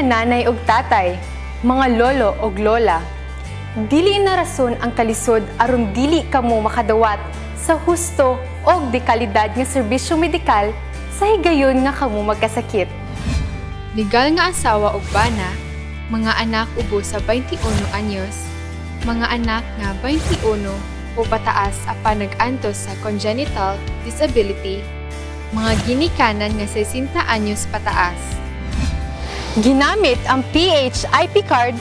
nanay ug tatay, mga lolo ug lola, dili na rason ang kalisod aron dili kamo makadawat sa husto og dekalidad nga serbisyong medikal sa higayon nga kamo magkasakit. Legal nga asawa ug bana, mga anak ubos sa 21 anyos, mga anak nga 21 o pataas apan nag-antos sa congenital disability, mga ginikanan nga 60 anyos pataas. Ginamit ang PHIP card,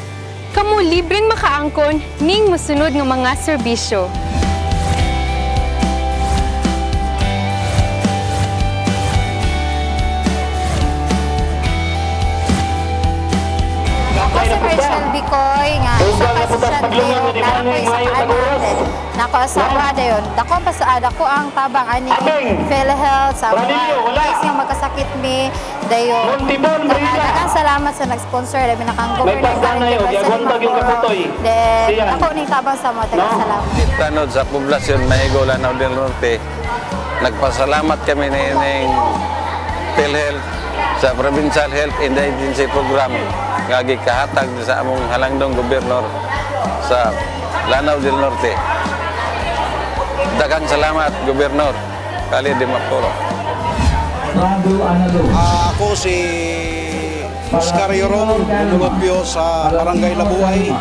kamo libreng makaangkon ning mosunod nga mga serbisyo. Rachel Bicoy nga isa ka estudyante naroy sa Kaanahan. Nako asawa dayon. Dako ang tabang ani PhilHealth sa mga guys nga magkasakit mi dayon. Daghang salamat sa nag-sponsor labi na kang government then ako ning tabang sa mga taga-salamat. Tanod sa poblasyon Mahigo, Lanao del Norte, nagpasalamat kami ning PhilHealth sa Provincial Health Indigency Program nga gikahatag sa among halangdong gobernador sa Lanao del Norte. Daghang salamat, Gobernador Khalid de Mapuro. Ako si Oscar Yorong, lumupyo sa Barangay Labuay.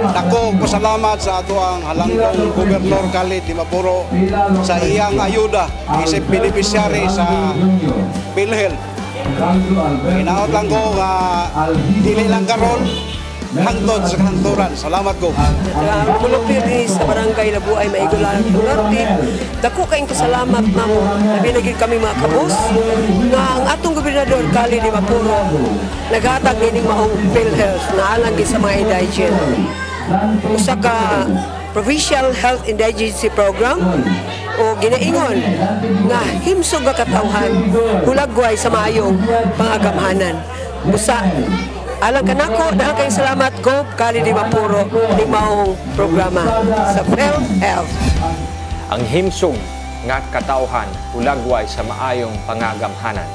Dako pasalamat sa ato ang halangdong Gobernador Khalid de Mapuro sa iyang ayuda isip beneficiary sa PhilHealth. Hinaot lang ko nga dili lang karon hangtod sa kanturan. Salamat ko. Lumupyo din sa Barangay Labuay, Mahigo, Lanao del Norte. Dako kayong kasalamat namo. Labi na gid kami mga kabus nga ang atong Gobernador Khalid de Mapuro naghatag nining maong PhilHealth na alang gid sa mga indigent. Usa ka Provincial Health Indigency Program o ginaingon nga himsog nga katawhan hulagway sa maayong pangagamhanan. Busa alang kanako dahil kayong salamat Gob Khalid de Mapuro ni maong programa sa PhilHealth. Ang himsog nga katawhan hulagway sa maayong pangagamhanan.